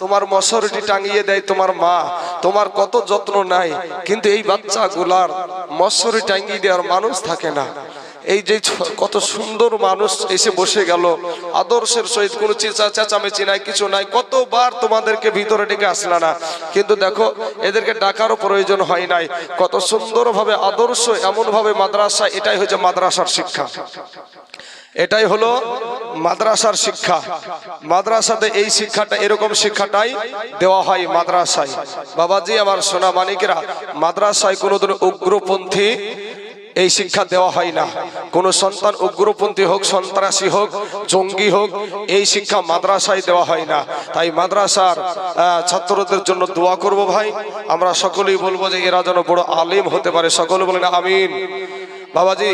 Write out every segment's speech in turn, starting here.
তোমার মশারিটি টাঙিয়ে দেয় তোমার মা, তোমার কত যত্ন নাই, কিন্তু এই বাচ্চাগুলার মশারি টাঙিয়ে দেওয়ার মানুষ থাকে না। এই যে কত সুন্দর মানুষ এসে বসে গেল, আদর্শের সহিত কোনো চেঁচামেচি নাই, কিছু নাই, কতবার তোমাদেরকে ভিতরে ডেকে আসলা না, কিন্তু দেখো এদেরকে ডাকারও প্রয়োজন হয় নাই। কত সুন্দরভাবে আদর্শ, এমন ভাবে মাদ্রাসা, এটাই হচ্ছে মাদ্রাসার শিক্ষা, এটাই হলো মাদ্রাসার শিক্ষা। মাদ্রাসাতে এই শিক্ষাটা, এরকম শিক্ষাটাই দেওয়া হয় মাদ্রাসায়। বাবাজি আমার সোনা মানিকেরা, মাদ্রাসায় কোনোদিন উগ্রপন্থী এই শিক্ষা দেওয়া হয় না। কোন সন্তান উগ্রপন্থী হোক, সন্ত্রাসী হোক, জঙ্গি হোক, এই শিক্ষা মাদ্রাসায় দেওয়া হয় না। তাই মাদ্রাসার ছাত্রদের জন্য দোয়া করব ভাই। আমরা সকলেই বলবো যে এরা যেন বড় আলিম হতে পারে, সকলে বলেন আমিন। বাবাজি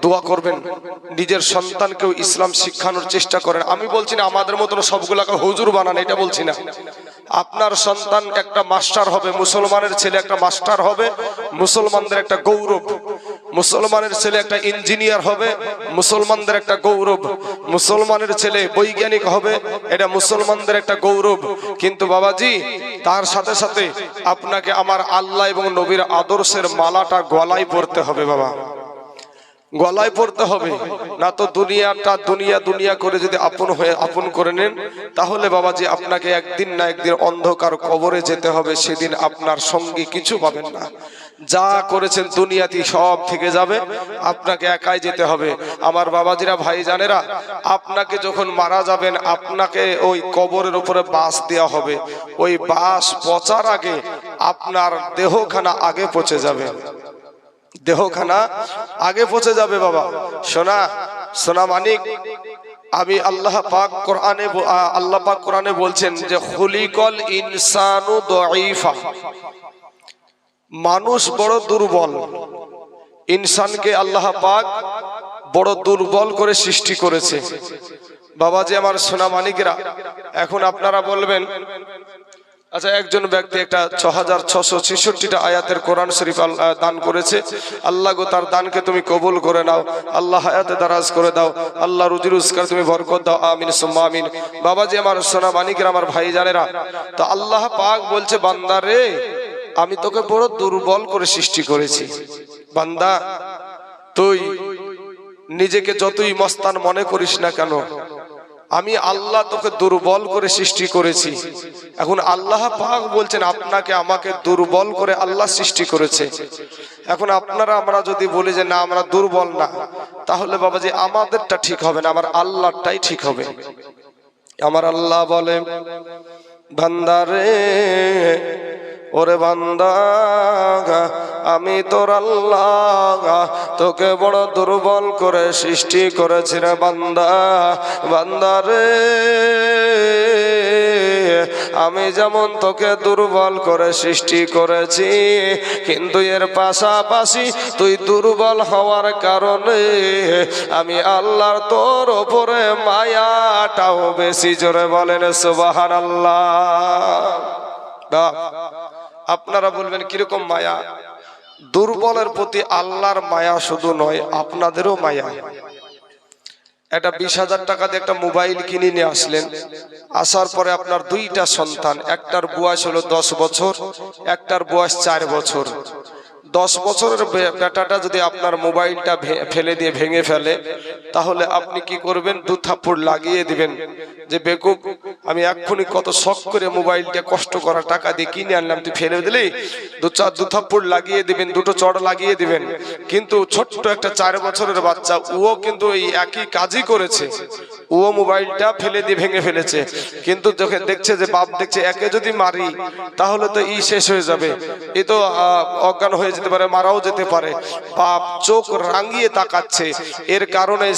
দোয়া করবেন, নিজের সন্তানকেও ইসলাম শিক্ষানোর চেষ্টা করেন। আমি বলছি না আমাদের মতন সবগুলাকে হুজুর বানান, এটা বলছি না। আপনার সন্তান একটা মাস্টার হবে, মুসলমানের ছেলে একটা মাস্টার হবে, মুসলমানদের একটা গৌরব। মুসলমানের ছেলে একটা ইঞ্জিনিয়ার হবে, মুসলমানদের একটা গৌরব। মুসলমানের ছেলে বৈজ্ঞানিক হবে, এটা মুসলমানদের একটা গৌরব। কিন্তু বাবাজি তার সাথে সাথে আপনাকে আমার আল্লাহ এবং নবীর আদর্শের মালাটা গলায় পরতে হবে বাবা, গলায় পড়তে হবে। না তো দুনিয়াটা দুনিয়া করে যদি আপন করে নেন, তাহলে বাবাজি আপনাকে একদিন না একদিন অন্ধকার কবরে যেতে হবে। সেদিন আপনার সঙ্গী কিছু পাবেন না, যা করেছেন দুনিয়াতে সব থেকে যাবে, আপনাকে একাই যেতে হবে। আমার বাবাজিরা, ভাই জানেরা, আপনাকে যখন মারা যাবেন, আপনাকে ওই কবরের উপরে বাঁশ দেওয়া হবে। ওই বাঁশ পচার আগে আপনার দেহখানা আগে পচে যাবে, দেহখানা আগে পৌঁছে যাবে বাবা। সোনা মানিক, আমি আল্লাহ পাক কোরআনে বলছেন যে খুলিকল ইনসানু দাঈফা, মানুষ বড় দুর্বল। ইনসানকে আল্লাহ পাক বড় দুর্বল করে সৃষ্টি করেছে। বাবাজি আমার সোনা মানিকেরা, এখন আপনারা বলবেন আচ্ছা, একজন ব্যক্তি একটা 6666টা আয়াতের কোরআন শরীফ দান করেছে, আল্লাহ গো তার দানকে তুমি কবুল করে নাও, আল্লাহ হায়াতে দারাজ করে দাও, আল্লাহ রুজি রোজগার তুমি বরকত দাও, আমিন সুম্মা আমিন। বাবাজি আমার সোনা মানিকেরা, আমার ভাই জানেরা, তো আল্লাহ পাক বলছে বান্দা রে, আমি তোকে বড় দুর্বল করে সৃষ্টি করেছি। বান্দা তুই নিজেকে যতই মস্তান মনে করিস না কেন, আমি আল্লাহ তোকে দুর্বল করে সৃষ্টি করেছি। এখন আল্লাহ পাক বলছেন আপনাকে আমাকে দুর্বল করে আল্লাহ সৃষ্টি করেছে। এখন আপনারা আমরা যদি বলি যে না আমরা দুর্বল না, তাহলে বাবাজি আমাদেরটা ঠিক হবে না, আমার আল্লাহটাই ঠিক হবে। আমার আল্লাহ বলে বান্দারে, ওরে বান্দা, আমি তোর আল্লাহ তোকে বড় দুর্বল করে সৃষ্টি করেছি রে বান্দা। বান্দারে, আমি যেমন তোকে দুর্বল করে সৃষ্টি করেছি, কিন্তু এর পাশাপাশি তুই দুর্বল হওয়ার কারণে আমি আল্লাহর তোর ওপরে মায়াটাও বেশি। জোরে বলেন সুবহানাল্লাহ। আপনারা বলবেন কিরকম মায়া? দুর্বলের প্রতি আল্লাহর মায়া শুধু নয়, আপনাদেরও মায়া। একটা 20,000 টাকা দিয়ে একটা মোবাইল কিনে নিয়ে আসলেন, আসার পরে আপনার দুইটা সন্তান, একটার বয়স হলো 10 বছর, একটার বয়স 4 বছর। 10 বছরের বেটাটা যদি আপনার মোবাইলটা ফেলে দিয়ে ভেঙে ফেলে, তাহলে আপনি কি করবেন? 2 থাপ্পড় লাগিয়ে দিবেন যে বেকুব, আমি এক্ষুনি কত শখ করে মোবাইলটা কষ্ট করা টাকা দিয়ে কিনে আনলাম, তুই ফেলে দিলি। 2 থাপ্পড় লাগিয়ে দিবেন, 2টো চড় লাগিয়ে দিবেন। কিন্তু ছোট্ট একটা 4 বছরের বাচ্চা, ও কিন্তু এই একই কাজই করেছে, ও মোবাইলটা ফেলে দিয়ে ভেঙে ফেলেছে। কিন্তু যখন দেখছে যে বাপ দেখছে একে যদি মারি তাহলে তো শেষ হয়ে যাবে, এ তো অজ্ঞান হয়ে যেতে পারে, মারাও যেতে পারে, বাপ চোখ রাঙিয়ে তাকাচ্ছে। এর কারণে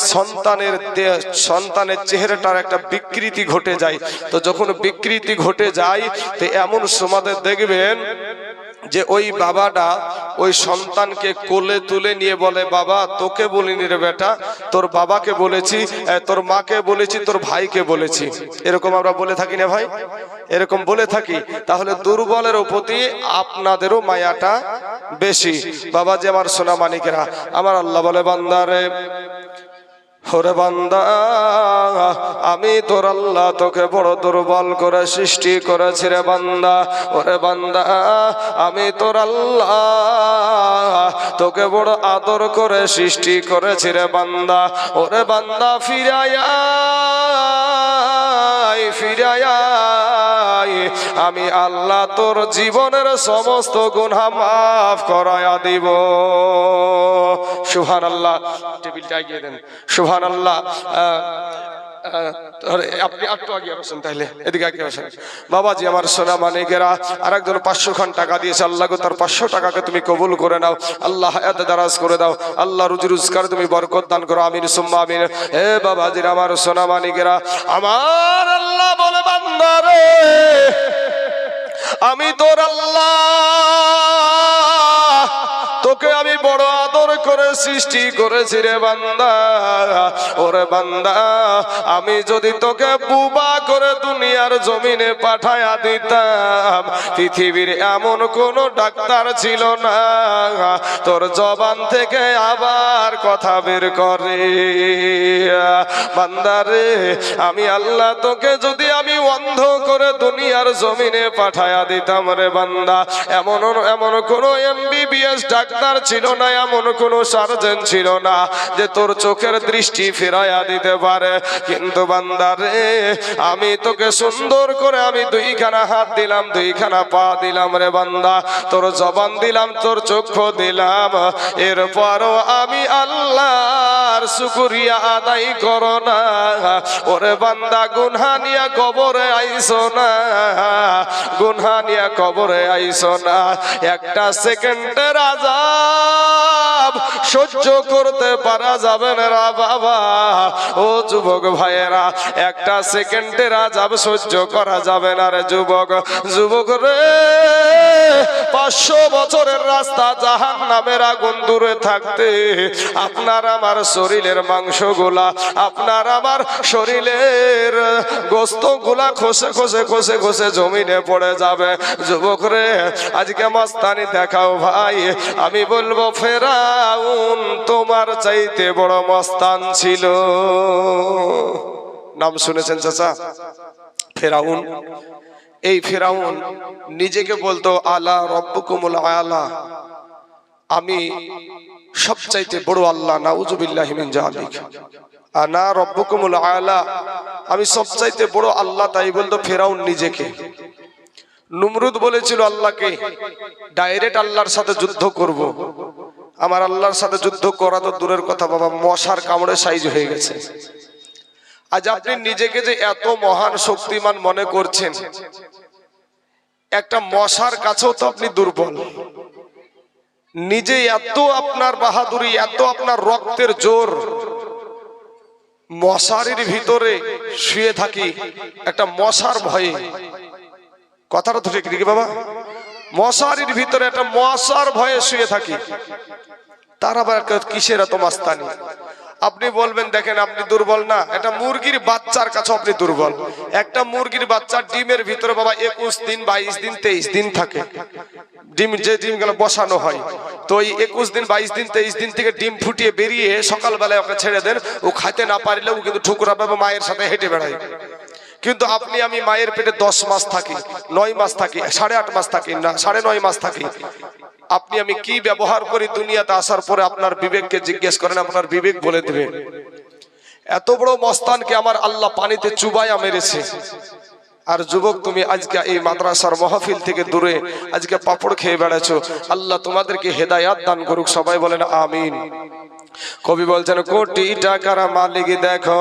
সন্তানের চেহারাটার একটা বিকৃতি ঘটে যায়। তো যখন বিকৃতি ঘটে যায়, তো এমন সময় দেখবেন যে ওই বাবাটা ওই সন্তানকে কোলে তুলে নিয়ে বলে, বাবা তোকে বলিনি রে বেটা, তোর বাবাকে বলেছি, তোর মাকে বলেছি, তোর ভাইকে বলেছি। এরকম আমরা বলে থাকি না ভাই? এরকম বলে থাকি। তাহলে দুর্বলের প্রতি আপনাদেরও মায়াটা বেশি। বাবা যে আমার সোনা মানিকেরা, আমার আল্লাহ বলে বান্দারে ওরে বান্দা, আমি তোর আল্লাহ তোকে বড় দুর্বল করে সৃষ্টি করেছি রে বান্দা। ওরে বান্দা, আমি তোর আল্লাহ তোকে বড় আদর করে সৃষ্টি করেছি রে বান্দা। ওরে বান্দা, ফিরায়া ফিরায়া, আমি আল্লাহ তোর জীবনের সমস্ত গুনাহ মাফ করায়া দিব। সুবহানাল্লাহ। টেবিলটা এগিয়ে দেন। সুবহানাল্লাহ। আপনি একটু আগে বসেন, তাহলে এদিকে আগে বসেন। বাবাজি আমার সোনা মানিকেরা, আর একজন 500 খান টাকা দিয়েছে। আল্লাহ গো, তার 500 টাকাকে তুমি কবুল করে নাও। আল্লাহ হায়াতে দারাজ করে দাও। আল্লাহ রুজি রোজগার তুমি বরকত দান করো। আমিন সুম্মা আমিন। হে বাবাজির আমার সোনা মানিকেরা, আমার আল্লাহ বলে, বান্দা রে, আমি তোর আল্লাহ তোকে আমি বড় আদর করে সৃষ্টি করেছি রে বান্দা। ওরে বান্দা, আমি যদি তোকে বুবা করে দুনিয়ার জমিনে পাঠায়া দিতাম, পৃথিবীর এমন কোন ডাক্তার ছিল না তোর জবান থেকে আবার কথা বের করে। বান্দা রে, আমি আল্লাহ তোকে যদি আমি অন্ধ করে দুনিয়ার জমিনে পাঠায়া দিতাম রে বান্দা, এমন কোন MBBS ডাক্তার ছিল না, এমন কোন সার্জন ছিল না যে তোর চোখের দৃষ্টি ফেরাইয়া দিতে পারে। কিন্তু বান্দা রে, আমি তোকে সুন্দর করে আমি 2খানা হাত দিলাম, 2খানা পা দিলাম রে বান্দা, তোর জবান দিলাম, তোর চক্ষু দিলাম। এরপরও আমি আল্লাহর শুকরিয়া আদায় করো না। ওরে বান্দা, গুনহা নিয়া কবরে আইসো না, গুনহা নিয়া কবরে আইসো না। একটা সেকেন্ডের আযাব সহ্য করতে পারা যাবে না বাবা। ও যুবক ভাইয়েরা, একটা সেকেন্ডের আযাব সহ্য করা যাবে না রে যুবক। যুবক রে, 500 বছরের রাস্তা জাহান্নামের আগুন দূরে থাকতে আপনার আমার শরীরের মাংসগুলা, আপনার আমার শরীরের গোস্তগুলা খসে খসে খসে খসে জমিনে পড়ে যাবে। যুবক রে, আজকে মাস্তানি দেখাও ভাই। আমি বলবো, ফেরাউন তোমার চাইতে বড় মস্তান ছিল। নাম শুনেছেন চাচা? ফেরাউন। এই ফেরাউন নিজেকে বলতো আলা রব্বুকুমুল আলা, আমি সবচাইতে বড় আল্লাহ। নাউযুবিল্লাহি মিন যালিক। আনা রব্বুকুমুল আলা, আমি সবচাইতে বড় আল্লাহ, তাই বলতো ফেরাউন নিজেকে। নমরুদ বলেছিল আল্লাহকে, ডাইরেক্ট আল্লাহর সাথে যুদ্ধ করব। আমার আল্লাহর সাথে যুদ্ধ করা তো দূরের কথা বাবা, মশার কামড়ে সাইজ হয়ে গেছে। আজ আপনি নিজেকে যে এত মহান শক্তিমান মনে করছেন, একটা মশার কাছেও তো আপনি দুর্বল। নিজে এত আপনার বাহাদুরি, এত আপনার রক্তের জোর, মশারির ভিতরে শুয়ে থাকি একটা মশার ভয়ে। কথাটা তো ঠিক নাকি বাবা? মশারির ভিতরে একটা মশার ভয়ে শুয়ে থাকি, তার আবার কিসের এত মাস্তানি? আপনি বলবেন দেখেন আপনি দুর্বল না, একটা মুরগির বাচ্চার কাছে আপনি দুর্বল। একটা মুরগির বাচ্চার ডিমের ভিতরে বাবা 21 দিন 22 দিন 23 দিন থাকে। ডিম, যে ডিমগুলো বসানো হয়, তো এই 21 দিন 22 দিন 23 দিন থেকে ডিম ফুটিয়ে বেরিয়ে সকালবেলায় ওকে ছেড়ে দেন। ও খাইতে না পারলেও কিন্তু ঠুকরা পাবে, মায়ের সাথে হেঁটে বেড়ায়। কিন্তু আপনি আমি মায়ের পেটে 10 মাস থাকি, 9 মাস থাকি, 8.5 মাস থাকি, না 9.5 মাস থাকি। আপনি আমি কি ব্যবহার করি দুনিয়াতে আসার পরে আপনার বিবেককে জিজ্ঞেস করেন, আপনার বিবেক বলে দেবে। এত বড় মস্তানকে আমার আল্লাহ পানিতে চুবাইয়া মেরেছে। আর যুবক, তুমি আজকে এই মাদ্রাসার মাহফিল থেকে দূরে আজকে পাপড় খেয়ে বেড়াচ্ছ। আল্লাহ তোমাদেরকে হেদায়াত দান করুক, সবাই বলেন আমিন। কবি বলছেন, কোটি টাকার মালিক দেখো,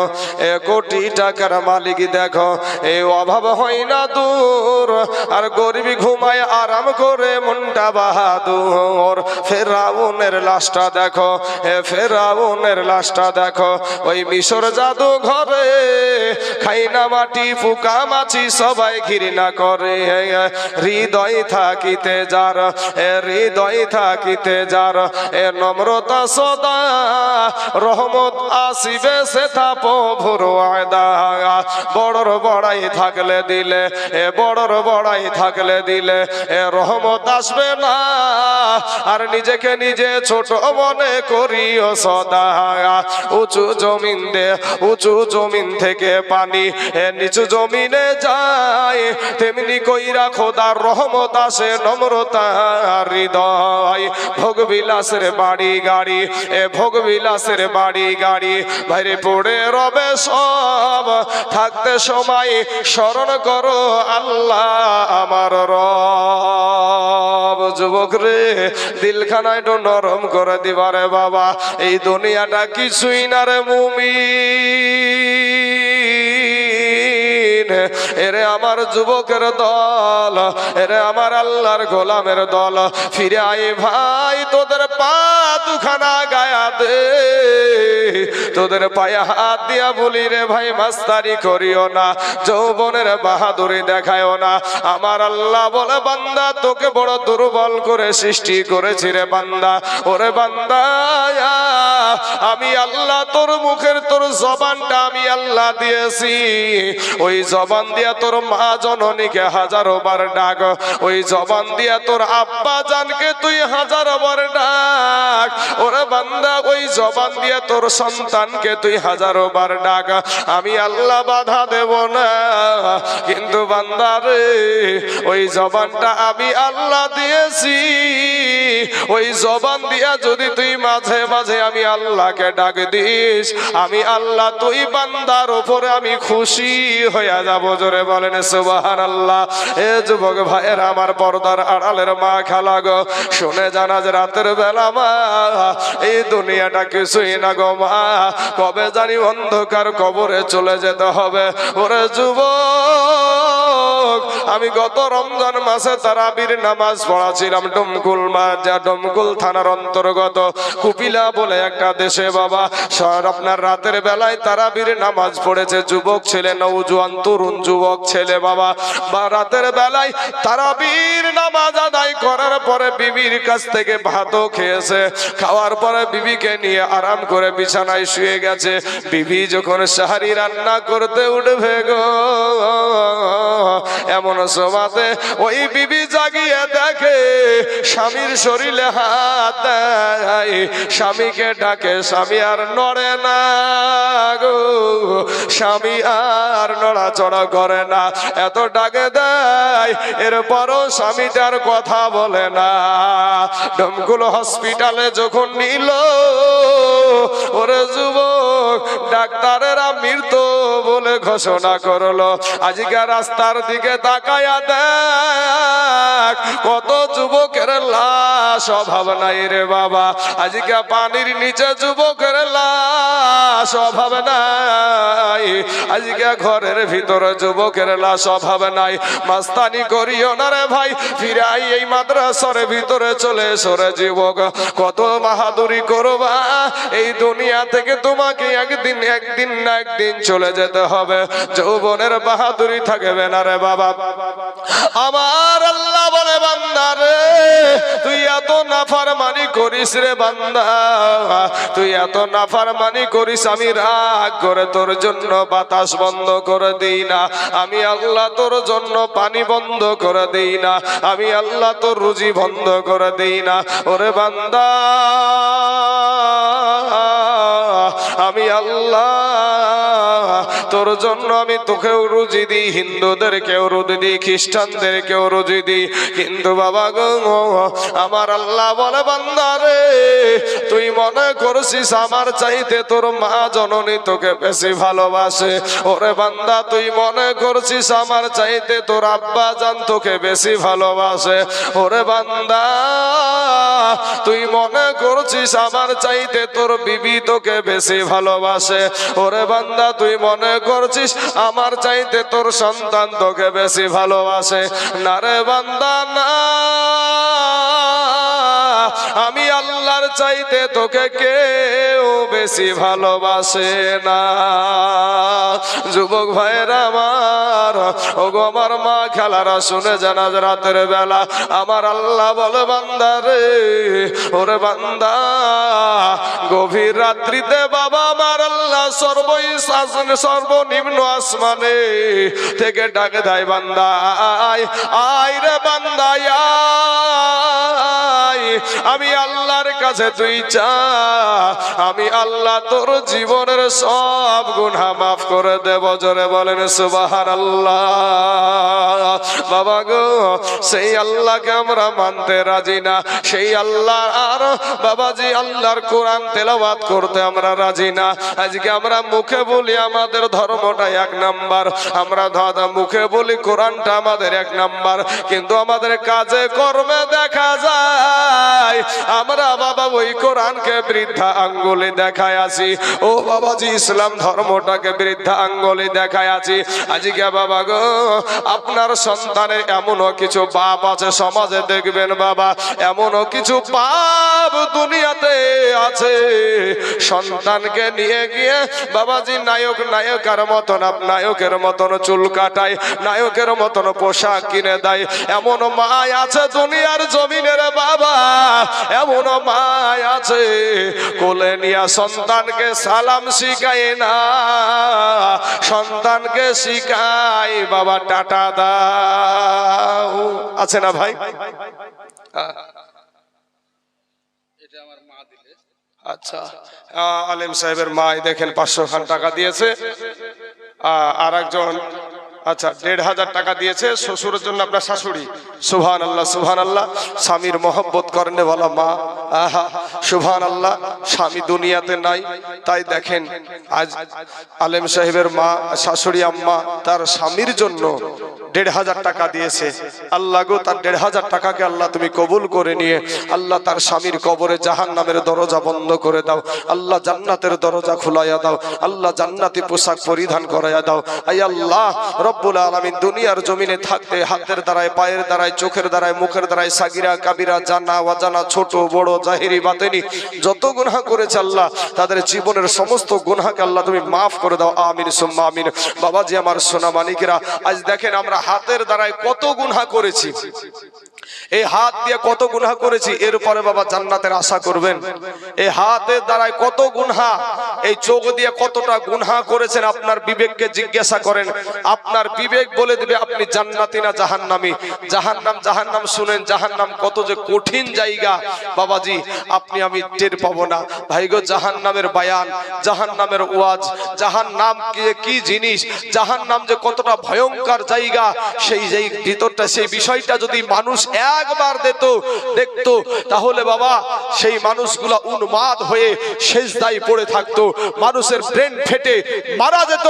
কোটি টাকার মালিক দেখো, এই অভাব হয় না দূর, আর গরিবি ঘুমায় আরাম করে মনটা বাহাদুর। ফেরাউনের লাশটা দেখো, ফেরাউনের লাশটা দেখো, ওই মিশর জাদু ঘরে খাই না মাটি ফুকা মাছি সবাই ঘৃণা করে। হৃদয় থাকিতে যার, হৃদয় থাকিতে যার, নম্রতা সদা রহমত আসিবে সেথা প্রভুর ওয়াদা। বড়র বড়াই থাকলে দিলে বড়র বড়াই থাকলে দিলে রহমত আসবে না। আর নিজেকে নিজে ছোট মনে করিও সদা। উঁচু জমিন দে উঁচু জমিন থেকে পানি নিচু জমিনে যায়, তেমনি কইরা খোদার রহমত আসে নম্রতা হৃদয়। ভোগবিলাসের বাড়ি গাড়ি ভোগবিলাসের বাড়ি গাড়ি বাইরে পড়ে রবে সব। থাকতে সময় স্মরণ করো আল্লাহ আমার রব। যুবক রে, দিলখানায় একটু নরম করে দিবারে বাবা। এই দুনিয়াটা কিছুই না রে মুমিন। এরে আমার যুবকের দল, এরে আমার আল্লাহর গোলামের দল, ফিরে আয় ভাই, তোদের পা দুখানা গায়া দে। তোদের পায়ে হাত দিয়া বলি রে ভাই, মাস্তারি করিও না, যৌবনের বাহাদুরি দেখায়ও না। আমার আল্লাহ বলে বান্দা, তোকে বড় দুর্বল করে সৃষ্টি করেছি রে বান্দা। ওরে বান্দা, আমি আল্লাহ তোর মুখের তোর জবানটা আমি আল্লাহ দিয়েছি। ওই জবান দিয়া তোর মা জননীকে হাজারো বার ডাক, ওই জবান দিয়া তোর আব্বা জানকে তুই হাজারো বার ডাক। ওরে বান্দা, ওই জবান দিয়া তোর সন্তানকে তুই হাজারো বার ডাক, আমি আল্লাহ বাধা দেব না। কিন্তু বান্দা রে, ওই জবানটা আমি আল্লাহ দিয়েছি। ওই জবান দিয়া যদি তুই মাঝে মাঝে আমি আল্লাহকে ডাক দিস, আমি আল্লাহ তুই বান্দার উপরে আমি খুশি হইয়া যাব। জোরে বলেন সুবহানাল্লাহ। এ যুবক ভাইয়ের আমার পর্দার আড়ালের মা খালা গো, শুনে জানা যে রাতের বেলা মা, এই দুনিয়াটা কিছুই না গো মা, কবে জানি অন্ধকার কবরে চলে যেতে হবে। ওরে যুবক, আমি গত রমজান মাসে তারাবির নামাজ পড়াছিলাম ডমকুল থানার অন্তর্গত কুপিলা বলে একটা দেশে বাবা। আপনার রাতের বেলায় তারাবির নামাজ পড়েছে যুবক ছেলে, নওজোয়ান তরুণ যুবক ছেলে বাবা। বা রাতের বেলায় তারাবির নামাজ আদায় করার পরে বিবির কাছ থেকে ভাতও খেয়েছে, খাওয়ার পরে বিবিকে নিয়ে আরাম করে বিছানায় শুয়ে গেছে। বিবি যখন সাহারি রান্না করতে উঠবে গো, এমন সময়তে ওই বিবি জাগিয়ে দেখে স্বামীর শরীরে হাত দেয়, স্বামীকে ডাকে, স্বামী আর নড়ে না গো, স্বামী আর নড়াচড়া করে না। এত ডাকে দেয়, এরপরও স্বামীটার কথা বলে না। ডমকুল হসপিটালে যখন নিল, ওরে যুবক, ডাক্তারেরা মৃত বলে ঘোষণা করলো। আজকে রাস্তার দিকে তাকায়া দেখ, কত যুবকের লাশ, অভাব নাই রে বাবা। আজকে পানির নিচে যুবকের লাশ, অভাব নাই। আজকে ঘরের ভিতরে যুবকের লাশ, অভাব নাই। মাস্তানি করিও না রে ভাই, ফিরে আই এই মাদ্রাসার ভিতরে চলে সরে যুবক। কত বাহাদুরি করবা, এই দুনিয়া থেকে তোমাকে একদিন না একদিন চলে যেতে হবে। যৌবনের বাহাদুরি থাকবে না রে বাবা। আমার আল্লাহ বলে বান্দা রে, তুই এত নাফরমানি করিস রে বান্দা, তুই এত নাফরমানি করিস, আমি রাগ করে তোর জন্য বাতাস বন্ধ করে দেই না, আমি আল্লাহ তোর জন্য পানি বন্ধ করে দেই না, আমি আল্লাহ তোর রুজি বন্ধ করে দেই না। ওরে বান্দা, আমি আল্লাহ তোর জন্য আমি তোকেও রুজি দিই, হিন্দুদেরকেও রুজি দিই, খ্রিস্টানদেরকেও রুজি দিই। কিন্তু বাবা গো, আমার আল্লাহ বলে বান্দা রে, তুই মনে করছিস আমার চাইতে তোর মা জননী তোকে বেশি ভালোবাসে। ওরে বান্দা, তুই মনে করছিস আমার চাইতে তোর আব্বা জান তোকে বেশি ভালোবাসে। ওরে বান্দা, তুই মনে করছিস আমার চাইতে তোর বিবি তোকে বেশি ভালোবাসে। ওরে বান্দা, তুই মনে করছিস আমার চাইতে তোর সন্তান তোকে বেশি ভালোবাসে। না রে বান্দা না, আমি আল্লাহর চাইতে তোকে কেউ বেশি ভালোবাসে না। যুবক ভাইরা আমার, ওগো আমার মা খেলারা শুনে জানা রাতের বেলা আমার আল্লাহ বলে বান্দা রে, ওরে বান্দা গভীর রাত্রিতে বাবা আমার আল্লাহ সর্বনিম্ন আসমানে থেকে ডাকে দেয়, বান্দা আয় আয় রে বান্দা আয়, আমি আল্লাহর কাছে তুই চা, আমি আল্লাহ তোর জীবনের সব গুনাহ মাফ করে দেব। জোরে বলেন সুবহানাল্লাহ। বাবা গো, সেই আল্লাহকে আমরা মানতে রাজি না, সেই আল্লাহ আর বাবাজি আল্লাহর কোরআন তেলাওয়াত করতে আমরা রাজি না। আজকে আমরা মুখে বলি আমাদের ধর্মটা এক নাম্বার, আমরা মুখে বলি কোরআনটা আমাদের এক নাম্বার, কিন্তু আমাদের কাজে কর্মে দেখা যায় আমরা বাবা ওই কোরআনকে বৃদ্ধা আঙ্গুলে দেখায় আছি, ও বাবাজি ইসলাম ধর্মটাকে বৃদ্ধা আঙ্গুলে দেখায় আছি। আজকে বাবা গো, আপনার সন্তানের এমনও কিছু বাপ আছে সমাজে দেখবেন বাবা, এমনও কিছু বাপ দুনিয়াতে আছে সন্তানকে নিয়ে গিয়ে বাবাজি নায়কের মতন চুল কাটায়, নায়কের মতন পোশাক কিনে দেয়। এমন মায় আছে দুনিয়ার জমিনের বাবা, এমন মায় আছে কোলে নিয়ে সন্তানকে সালাম শিখায় না, সন্তানকে শিখায় বাবা টাটা দাও। আছে না ভাই? আচ্ছা, আলেম সাহেবের মা দেখেন 500 টাকা দিয়েছে, আর একজন আচ্ছা 1500 টাকা দিয়েছে শ্বশুরের জন্য, আপনার শাশুড়ি। সুবহানাল্লাহ সুবহানাল্লাহ। স্বামীর মহব্বত করনে वाला মা, আহা সুবহানাল্লাহ। স্বামী দুনিয়াতে নাই, তাই দেখেন আজ আলেম সাহেবের মা শাশুড়ি আম্মা তার স্বামীর জন্য 1500 টাকা দিয়েছে। আল্লাহ গো, তার 1500 টাকাকে আল্লাহ তুমি কবুল করে নিয়ে আল্লাহ তার স্বামীর কবরে জাহান্নামের দরজা বন্ধ করে দাও, আল্লাহ জান্নাতের দরজা খুলাইয়া দাও, আল্লাহ জান্নাতি পোশাক পরিধান করাইয়া দাও। আয় আল্লাহ রব্বুল আলামিন, দুনিয়ার জমিনে থাকতে হাতের দ্বারায়, পায়ের দ্বারায়, চোখের দ্বারায়, মুখের দ্বারায়, সাগিরা কাবিরা, জানা অজানা, ছোট বড়, জাহিরি বাতেনি যত গুনাহ করেছে আল্লাহ, তাদের জীবনের সমস্ত গুনাহকে আল্লাহ তুমি মাফ করে দাও। আমিন সুম্মা আমিন। বাবাজি আমার সোনা মানিকেরা, আজ দেখেন আমরা হাতের দ্বারায় কত গুনাহ করেছি, এই হাত দিয়ে কত গুনাহ করেছি, এরপরে বাবা জান্নাতের আশা করবেন? এই হাতের দ্বারায় কত গুনাহ, এই চোখ দিয়ে কতটা গুনাহ করেছেন আপনার বিবেককে জিজ্ঞাসা করেন, আপনার বিবেক বলে দিবে আপনি জান্নাতি না জাহান্নামী। জাহান্নাম শুনেন, জাহান্নাম কত যে কঠিন জায়গা বাবাজি, আপনি আমি টের পাবো না ভাই গো। জাহান্নামের বায়ান, জাহান্নামের ওয়াজ, জাহান্নাম কি জিনিস, জাহান্নাম যে কতটা ভয়ঙ্কর জায়গা, সেই ভিতরটা, সেই বিষয়টা যদি মানুষ একবার দেখতো তাহলে বাবা সেই মানুষগুলা উন্মাদ হয়ে সেজদায় পড়ে থাকতো, মানুষের ব্রেন ফেটে মারা যেত।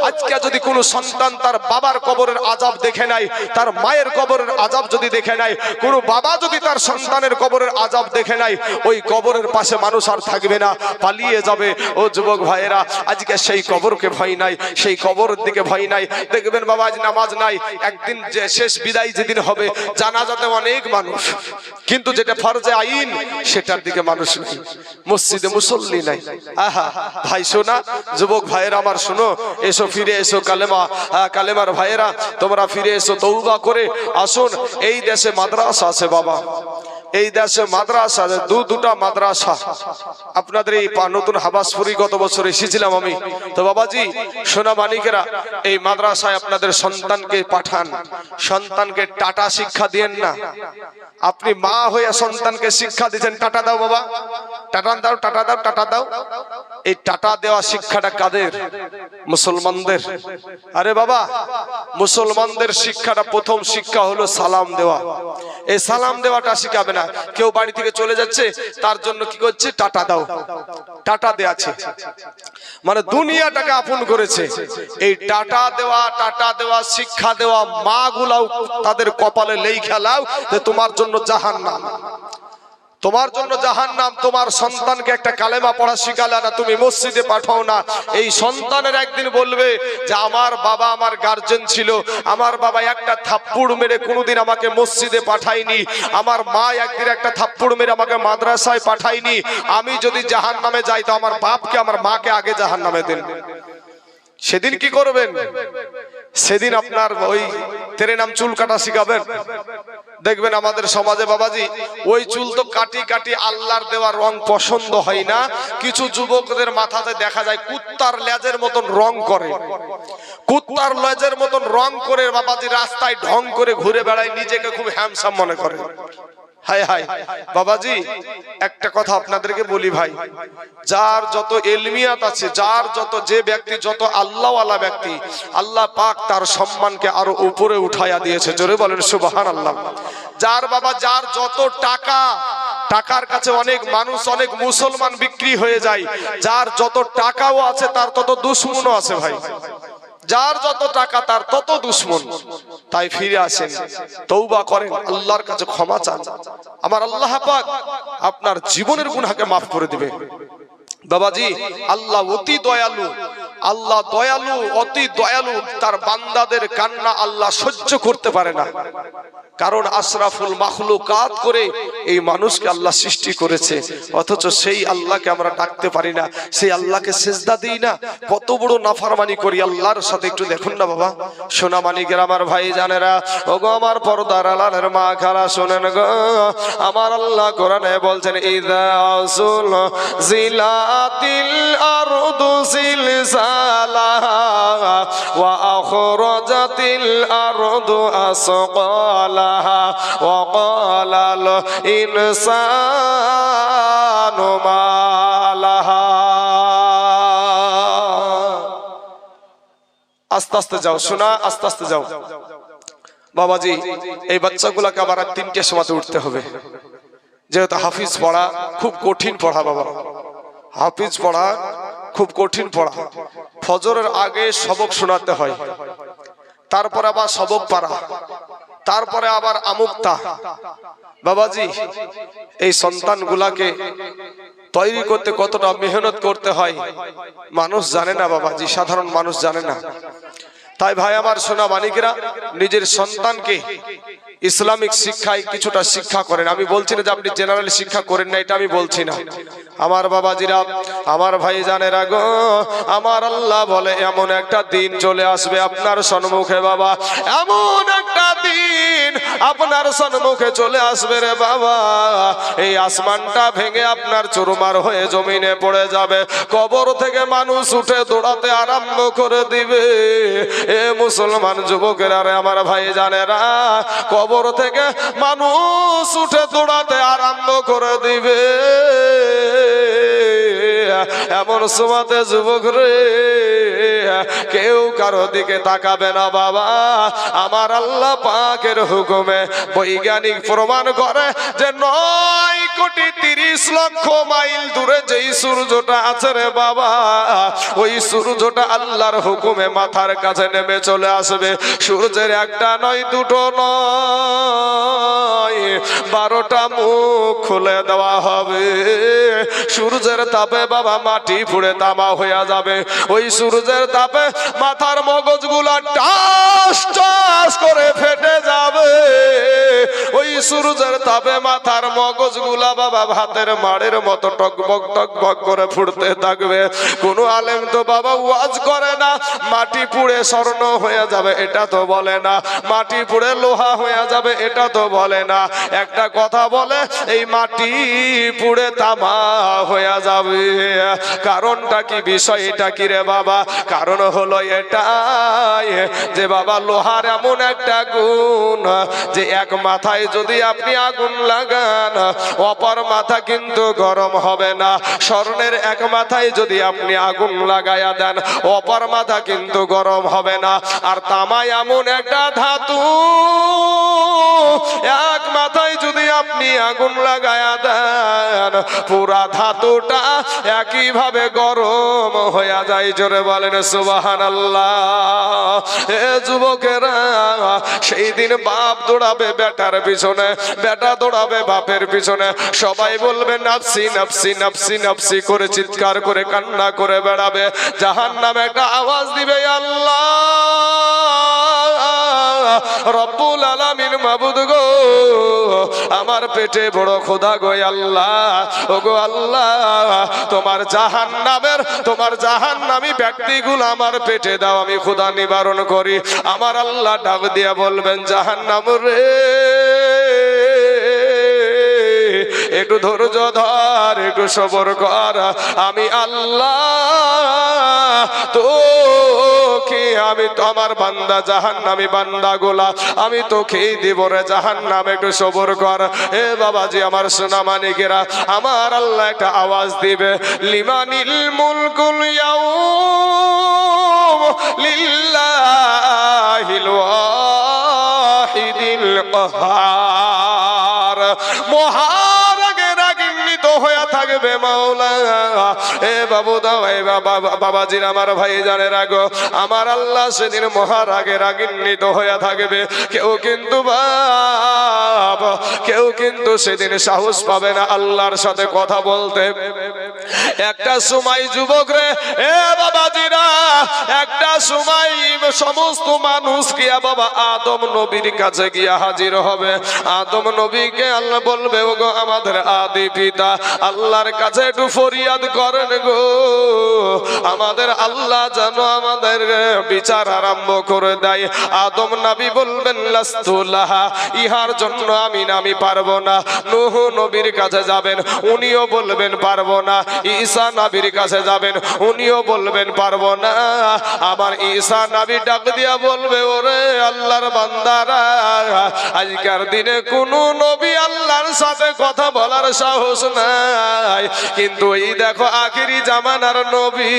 আজকে যদি কোনো সন্তান তার বাবার কবরের আযাব দেখে নাই, তার মায়ের কবরের আযাব যদি দেখে নাই, কোনো বাবা যদি তার সন্তানের কবরের আযাব দেখে নাই, ওই কবরের পাশে মানুষ আর থাকবে না, পালিয়ে যাবে। ও যুবক ভাইয়েরা, আজকে সেই কবরকে ভয় নাই, সেই কবরের দিকে ভয় নাই। দেখবেন বাবা আজ নামাজ নাই, একদিন যে শেষ বিদায় যেদিন হবে, জানাজাতে অনেক মানুষ, কিন্তু যেটা ফরজে আইন সেটার দিকে মানুষ নেই, মসজিদে মুসল্লি নাই। আহা ভাই শোনা, যুবক ভাইয়েরা আমার শোনো, এসো ফিরে এসো কালেমার ভাইয়েরা, তোমরা ফিরে এসো, তওবা করে আসুন। এই দেশে মাদ্রাসা আছে বাবা, এই দেশে মাদ্রাসা, দুটা মাদ্রাসা আপনাদের এই নতুন হাবাসপুরি গত বছর এসেছিলাম আমি। তো বাবাজি সোনা মানিকেরা, এই মাদ্রাসায় আপনাদের সন্তানকে পাঠান, সন্তানকে টাটা শিক্ষা দিয়েন না। আপনি মা হয়ে সন্তানকে শিক্ষা দিচ্ছেন টাটা দাও বাবা, টাটা দাও, টাটা দাও, টাটা দাও। এই টাটা দেওয়া শিক্ষাটা কাদের? মুসলমানদের। আরে বাবা, মুসলমানদের শিক্ষাটা, প্রথম শিক্ষা হলো সালাম দেওয়া। এই সালাম দেওয়াটা শিখাবে না। কেউ বাড়ি থেকে চলে যাচ্ছে, তার জন্য কি করছে? টাটা দাও, টাটা দেয়াছে, মানে দুনিয়াটাকে আপন করেছে। এই টাটা দেওয়া শিক্ষা দেওয়া মা গুলাও তাদের কপালে লেখা লাও যে তোমার জন্য জাহান্নাম, তোমার জন্য জাহান্নাম। তোমার সন্তানকে একটা কালেমা পড়া শিখালে না, তুমি মসজিদে পাঠাও না, এই সন্তানের একদিন বলবে যে আমার বাবা আমার গার্জেন ছিল, আমার বাবা একটা থাপ্পড় মেরে কোনোদিন আমাকে মসজিদে পাঠায়নি, আমার মা একদিন একটা থাপ্পড় মেরে আমাকে মাদ্রাসায় পাঠায়নি, আমি যদি জাহান্নামে যাই তো আমার বাপকে আমার মাকে আগে জাহান্নামে দেন। সেদিন কি করবেন? সেদিন আপনার ওই তেরে নাম চুল কাটা শিখাবেন। দেখবেন আমাদের সমাজে বাবাজি ওই চুল তো কাটি কাটি আল্লাহর দেওয়া রং পছন্দ হয় না, কিছু যুবকদের মাথাতে দেখা যায় কুত্তার লেজের মতন রং করে, কুত্তার লেজের মতন রং করে বাবাজি রাস্তায় ঢং করে ঘুরে বেড়ায়, নিজেকে খুব হ্যান্ডসাম মনে করে। হায় হায় বাবাজি, একটা কথা আপনাদেরকে বলি ভাই, যার যত এলমিয়াত আছে, যার যত যে ব্যক্তি যত আল্লাহওয়ালা ব্যক্তি, আল্লাহ পাক তার সম্মানকে আরো উপরে উঠাইয়া দিয়েছে। জোরে বলেন সুবহানাল্লাহ। যার বাবা যার যত টাকা, টাকার কাছে অনেক মানুষ অনেক মুসলমান বিক্রি হয়ে যায়, যার যত টাকাও আছে তার তত দুশমনও আছে ভাই। যার যত টাকা তার তত দুশমন। তাই ফিরে আসেন, তওবা করেন, আল্লাহর কাছে ক্ষমা চান, আমার আল্লাহ পাক আপনার জীবনের গুনাহকে মাফ করে দিবে। বাবাজি আল্লাহ অতি দয়ালু, আল্লাহ দয়ালু, অতি দয়ালু। তার বান্দাদের কান্না আল্লাহ সহ্য করতে পারে না, কারণ আশরাফুল মাখলুকাত করে এই মানুষকে আল্লাহ সৃষ্টি করেছে, অথচ সেই আল্লাহকে আমরা ডাকতে পারি না, সেই আল্লাহকে সিজদা দিই না, কত বড় নাফরমানি করি আল্লাহর সাথে। একটু দেখুন না বাবা, সোনা মানিকের আমার ভাই জানেরা, ওগো আমার পর্দার আলালের মা খালা শোনেন গো, আমার আল্লাহ কোরআনে বলছেন ইযা জিলাতিল আরদু জিলজালাহা ওয়া আখরাজাতিল আরদু আসকালাহা ওয়া ক্বালাল ইনসানু মা লাহা। আস্তে আস্তে যাও শোনা, আস্তে আস্তে যাও বাবাজি। এই বাচ্চাগুলোকে আবার 3টের সময় উঠতে হবে, যেহেতু হাফিজ পড়া খুব কঠিন পড়া বাবা, হাফিজ পড়া খুব কঠিন পড়া। ফজরের আগে সবক শোনাতে হয়, তারপরে আবার সবক পারা, তারপরে আবার আমুক্তা। বাবাজি এই সন্তানগুলাকে তৈরি করতে কতটা মেহনত করতে হয় মানুষ জানে না বাবাজি, সাধারণ মানুষ জানে না। তাই ভাই আমার সোনা মানিকেরা, নিজের সন্তানকে ইসলামিক শিক্ষায় কিছুটা শিক্ষা করেন। আমি বলছি না যে আপনি জেনারেল শিক্ষা করেন না, এটা আমি বলছি না। আমার বাবাজিরা, আমার ভাই জানেরা গো, আমার আল্লাহ বলে এমন একটা দিন চলে আসবে আপনার সম্মুখে বাবা, এমন একটা দিন আপনার সম্মুখে চলে আসবে রে বাবা, এই আসমানটা ভেঙে আপনার চুরমার হয়ে জমিনে পড়ে যাবে, কবর থেকে মানুষ উঠে দৌড়াতে আরম্ভ করে দিবে। এ মুসলমান যুবকেরা রে আমার ভাই জানেরা, কবর থেকে মানুষ উঠে দৌড়াতে আরম্ভ করে দিবে। এমন সময়তে যুবক রে কেউ কারো দিকে তাকাবে না বাবা। আমার আল্লাহ পাকের হুকুমে বৈজ্ঞানিক প্রমাণ করে যে 9,30,00,000 মাইল দূরে যেই সূর্যটা আছে রে বাবা, ওই সূর্যটা আল্লাহর হুকুমে মাথার কাছে নেমে চলে আসবে। সূর্যের একটা নয়, দুটো নয়, 12টা মুখ খুলে দেওয়া হবে। সূর্যের তাপে বাবা মাটি পুড়ে তামা হয়ে যাবে। ওই সূর্যের তাপে মাথার মগজগুলা টাস টাস করে ফেটে যাবে। ওই সূর্যের তাপে মাথার মগজগুলা বাবা ভাতের মাড়ের মতো টকবক টকবক করে ফুটতে থাকবে। কোন আলেম তো বাবা ওয়াজ করে না মাটি পুড়ে স্বর্ণ হয়ে যাবে, এটা তো বলে না। মাটি পুড়ে লোহা হয়ে যাবে, এটা তো বলে না। একটা কথা বলে এই মাটি পুড়ে তামা হয়ে যাবে। কারণটা কি, বিষয়টা কি রে বাবা? কারণ হলো এটাই যে বাবা লোহার এমন একটা গুণ যে এক মাথায় যদি আপনি আগুন লাগান অপর মাথা কিন্তু গরম হবে না। স্বর্ণের এক মাথায় যদি আপনি আগুন লাগায়া দেন অপর মাথা কিন্তু গরম হবে না। আর তামা এমন একটা ধাতু, এক মাথায় যদি আপনি আগুন লাগায়া দেন, পুরা ধাতুটা একইভাবে গরম হয়ে যায়। জোরে বলেন সুবহানাল্লাহ। এ যুবকেরা, সেই দিন বাপ দৌড়াবে বেটার পিছনে, বেটা দৌড়াবে বাপের পিছনে, সবাই বলবে নাফসি নাফসি নাফসি নাফসি করে চিৎকার করে কান্না করে বেড়াবে। জাহান্নাম একটা আওয়াজ দিবে, আল্লাহ রব্বুল আলামিন মাবুদ গো, আমার পেটে বড় খোদা গো আল্লাহ, ও গো আল্লাহ, তোমার জাহান্নামী ব্যক্তিগুলো আমার পেটে দাও, আমি খোদা নিবারণ করি। আমার আল্লাহ ডাক দিয়া বলবেন, জাহান্নাম রে একটু ধৈর্য ধর, একটু সবর কর, আমি আল্লাহ তোকে, আমি তো আমার বান্দা জাহান্নামী বান্দা গোলা আমি তোকেই দিব রে জাহান্নাম, একটু সবর কর। হে বাবাজি আমার সোনা মানিকেরা, আমার আল্লাহ একটা আওয়াজ দিবে, লিমানিল মুলকুল ইয়াউম লিল্লাহিল ওয়াহিদিল কাহ্হার। হয়ে থাকবে মাওলা। এ বাবু দাও, এ বাবাজির আমার ভাই জানে রাগো, আমার আল্লাহ সেদিন মহারাগে রাগান্বিত হয়ে থাকবে। কেউ কিন্তু সেদিন সাহস পাবে না আল্লাহর সাথে কথা বলতে। একটা সময় যুবক রে, এ বাবাজিরা, একটা সময় সমস্ত মানুষ গিয়া বাবা আদম নবীর কাছে গিয়া হাজির হবে। আদম নবীকে আল্লাহ বলবে, ও গো আমাদের আদি পিতা, আল্লাহর কাছে একটু ফরিয়াদ করেন গো, আমাদের আল্লাহ যেন আমাদের বিচার আরম্ভ করে দেয়। আদম নবী বলবেন, লাস্তু লাহা, ইহার জন্য আমি পারবো না। নূহ নবীর কাছে যাবেন, উনিও বলবেন পারবো না। ঈসা নবীর কাছে যাবেন, উনিও বলবেন পারবো না। আবার ঈসা নবী ডাক দিয়া বলবে, ওরে আল্লাহর বান্দারা, আজকের দিনে কোন নবী আল্লাহর সাথে কথা বলার সাহস নাই, কিন্তু এই দেখো আখিরি জামানার নবী,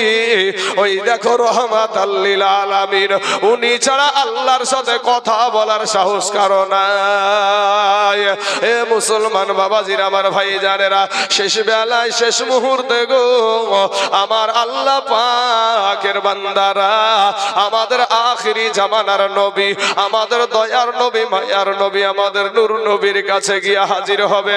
ওই দেখো রহমাতাল লিল আলামিন, উনি ছাড়া আল্লাহর সাথে কথা বলার সাহস কারো নাই। এ মুসলমান বাবাজিরা আমার ভাই জানেরা, শেষ বেলায় শেষ মুহূর্তে গো, আমার আল্লাহ পাকের বান্দারা, আমাদের আখিরি জামানার নবী, আমাদের দয়ার নবী, মায়ার নবী, আমাদের নূর নবীর কাছে গিয়া হাজির হবে।